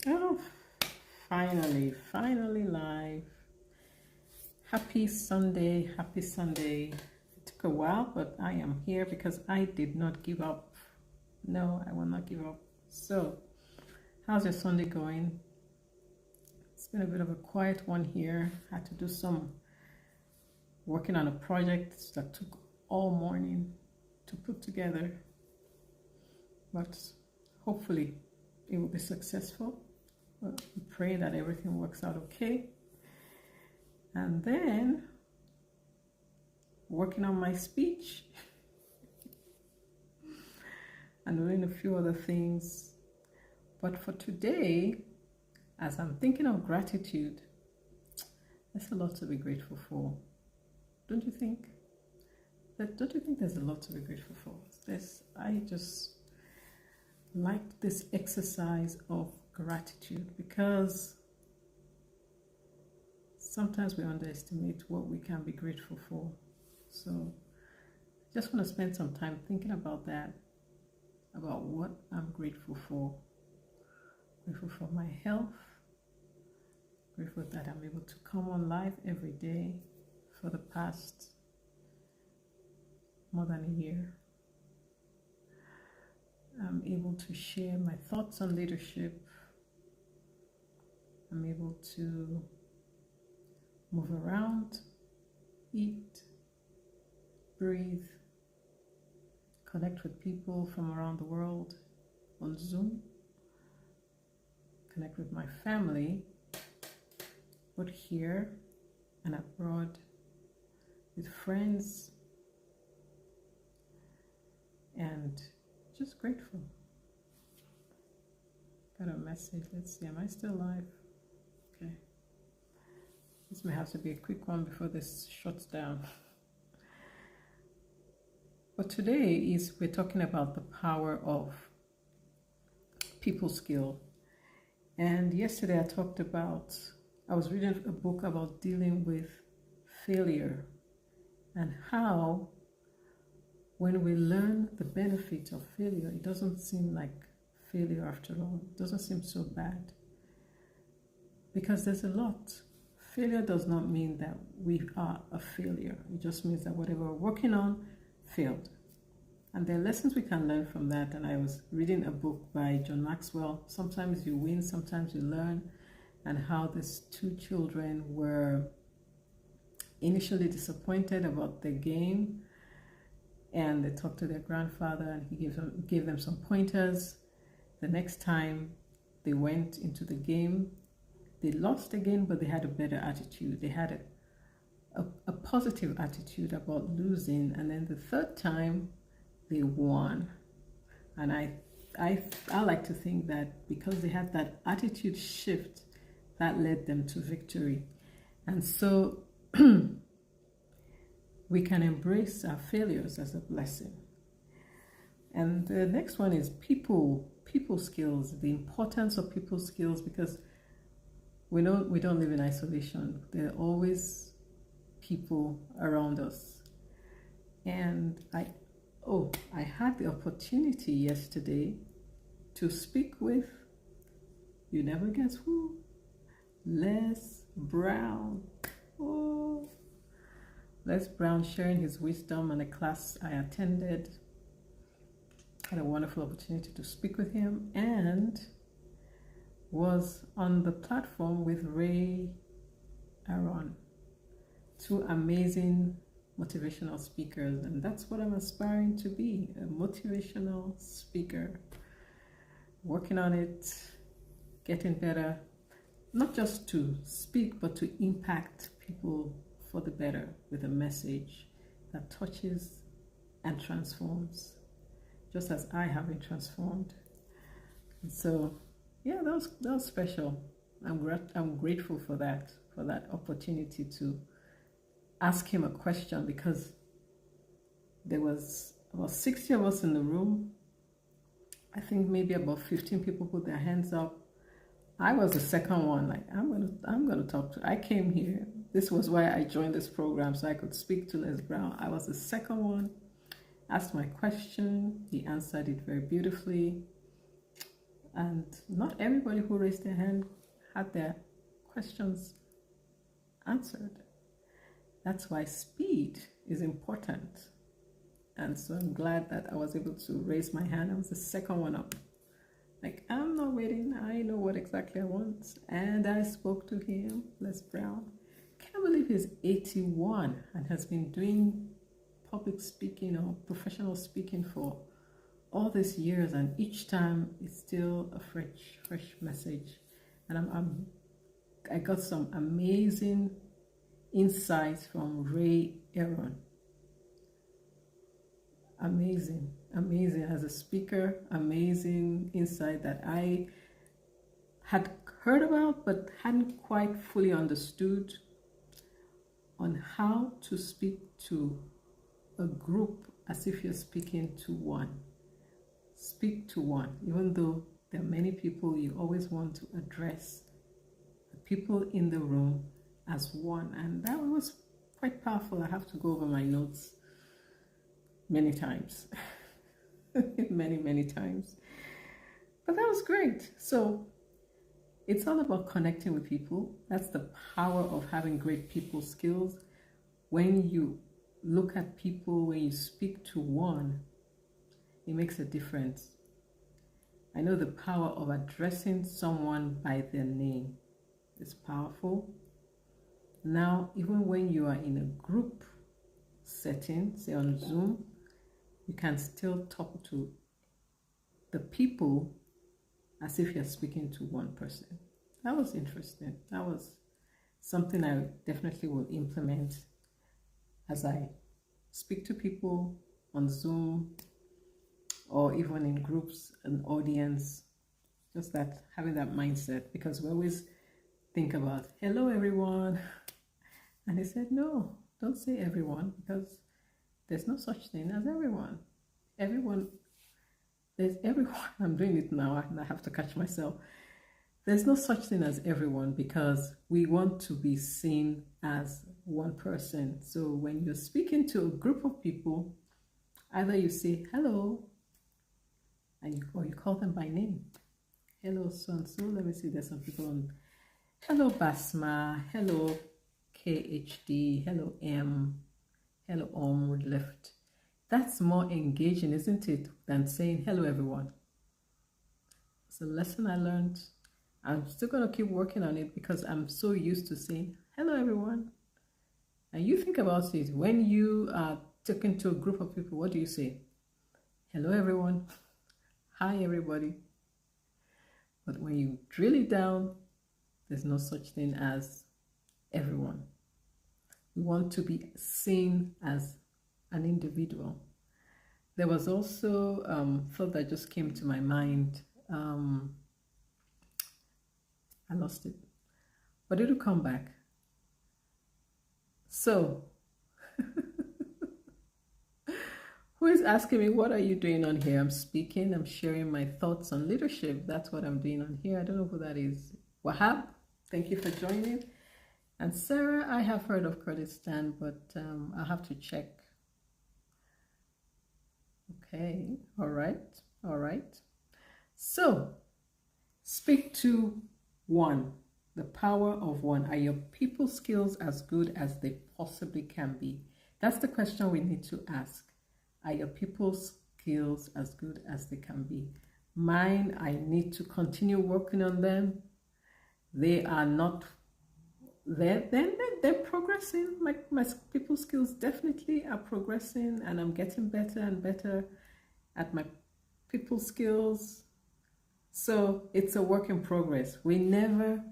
Oh, finally live. Happy Sunday, happy Sunday. It took a while, but I am here because I did not give up. No, I will not give up. So, how's your Sunday going? It's been a bit of a quiet one here. Had to do some working on a project that took all morning to put together, but hopefully it will be successful. We pray that everything works out okay. And then working on my speech and doing a few other things. But for today, as I'm thinking of gratitude, there's a lot to be grateful for. Don't you think? Don't you think there's a lot to be grateful for? I just like this exercise of gratitude because sometimes we underestimate what we can be grateful for. So just want to spend some time thinking about that, about what I'm grateful for. Grateful for my health, grateful that I'm able to come on live every day for the past more than a year. I'm able to share my thoughts on leadership. I'm able to move around, eat, breathe, connect with people from around the world on Zoom, connect with my family, both here and abroad, with friends, and just grateful. Got a message. Let's see, am I still live? Okay. This may have to be a quick one before this shuts down. But today we're talking about the power of people skill. And yesterday I was reading a book about dealing with failure and how when we learn the benefit of failure, it doesn't seem like failure after all. It doesn't seem so bad. Because there's a lot. Failure does not mean that we are a failure. It just means that whatever we're working on failed. And there are lessons we can learn from that. And I was reading a book by John Maxwell, Sometimes You Win, Sometimes You Learn, and how these two children were initially disappointed about the game. And they talked to their grandfather and he gave them some pointers. The next time they went into the game, they lost again, but they had a better attitude. They had a positive attitude about losing. And then the third time, they won. And I like to think that because they had that attitude shift, that led them to victory. And so we can embrace our failures as a blessing. And the next one is people skills, the importance of people skills, because we don't live in isolation. There are always people around us. And I had the opportunity yesterday to speak with, you never guess who, Les Brown. Oh, Les Brown sharing his wisdom in a class I attended. Had a wonderful opportunity to speak with him and was on the platform with Ray Aaron, two amazing motivational speakers, and that's what I'm aspiring to be, a motivational speaker, working on it, getting better, not just to speak but to impact people for the better with a message that touches and transforms, just as I have been transformed. And so yeah, that was special. I'm grateful for that opportunity to ask him a question, because there was about 60 of us in the room. I think maybe about 15 people put their hands up. I was the second one. Like, I'm gonna talk to. I came here. This was why I joined this program, so I could speak to Les Brown. I was the second one. Asked my question. He answered it very beautifully. and not everybody who raised their hand had their questions answered. That's why speed is important. And so I'm glad that I was able to raise my hand. I was the second one up. Like, I'm not waiting. I know what exactly I want. And I spoke to him, Les Brown. Can't believe he's 81 and has been doing public speaking or professional speaking for all these years. And each time it's still a fresh message. And I got some amazing insights from Ray Aaron. Amazing as a speaker, amazing insight that I had heard about but hadn't quite fully understood on how to speak to a group as if you're speaking to one. Speak to one, even though there are many people, you always want to address the people in the room as one. And that was quite powerful. I have to go over my notes many times. many times. But that was great. So it's all about connecting with people. That's the power of having great people skills. When you look at people, when you speak to one, it makes a difference. I know the power of addressing someone by their name is powerful. Now, even when you are in a group setting, say on Zoom, you can still talk to the people as if you're speaking to one person. That was interesting. That was something I definitely will implement as I speak to people on Zoom or even in groups, an audience, just that having that mindset, because we always think about, hello everyone. And he said, no, don't say everyone, because there's no such thing as everyone. There's everyone. I'm doing it now and I have to catch myself. There's no such thing as everyone, because we want to be seen as one person. So when you're speaking to a group of people, either you say hello, or you call them by name. Hello, so-and-so. Let me see, there's some people on. Hello, Basma. Hello, KHD. Hello, M. Hello, Onward Left. That's more engaging, isn't it, than saying hello, everyone. It's a lesson I learned. I'm still going to keep working on it because I'm so used to saying hello, everyone. And you think about it, when you are talking to a group of people, what do you say? Hello, everyone. Hi, everybody. But when you drill it down, there's no such thing as everyone. We want to be seen as an individual. There was also thought that just came to my mind. I lost it, but it'll come back. So, who is asking me, what are you doing on here? I'm speaking, I'm sharing my thoughts on leadership. That's what I'm doing on here. I don't know who that is. Wahab, thank you for joining. And Sarah, I have heard of Kurdistan, but I'll have to check. Okay, all right. So, speak to one. The power of one. Are your people skills as good as they possibly can be? That's the question we need to ask. Are your people skills as good as they can be? Mine, I need to continue working on them. They are not there. They're progressing. My people skills definitely are progressing, and I'm getting better and better at my people skills. So it's a work in progress. We never,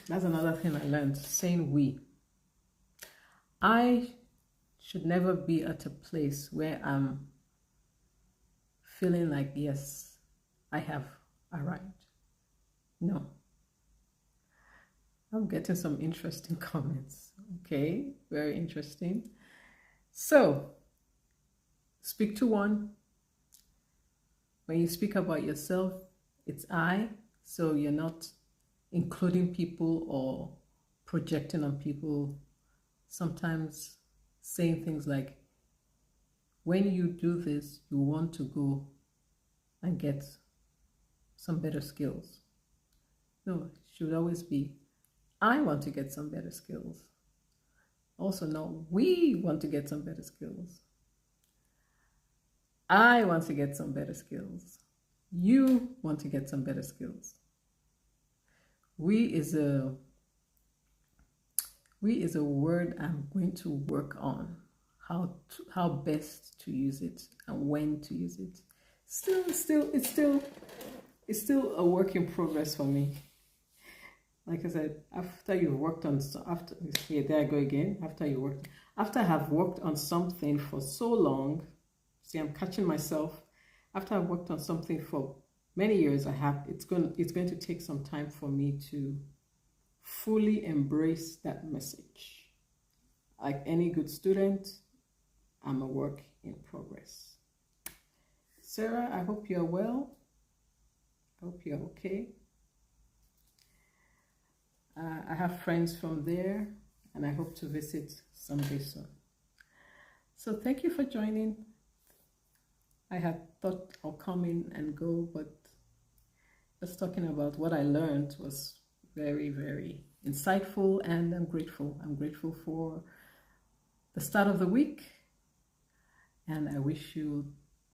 that's another thing I learned, saying we. I should never be at a place where I'm feeling like, yes, I have arrived. No. I'm getting some interesting comments. Okay, very interesting. So, speak to one. When you speak about yourself, it's I, so you're not including people or projecting on people. Sometimes saying things like, when you do this, you want to go and get some better skills. No, it should always be, I want to get some better skills. Also, no, we want to get some better skills. I want to get some better skills. You want to get some better skills. We is a word I'm going to work on how best to use it and when to use it. It's still a work in progress for me. Like I said, after you've worked on there I go again. After I have worked on something for so long, see, I'm catching myself. After I've worked on something for many years, it's going to take some time for me to fully embrace that message. Like any good student, I'm a work in progress. Sarah, I hope you're well. I hope you're okay. I have friends from there, and I hope to visit someday soon. So thank you for joining. I had thought I'll come in and go, but just talking about what I learned was very, very insightful, and I'm grateful. I'm grateful for the start of the week, and I wish you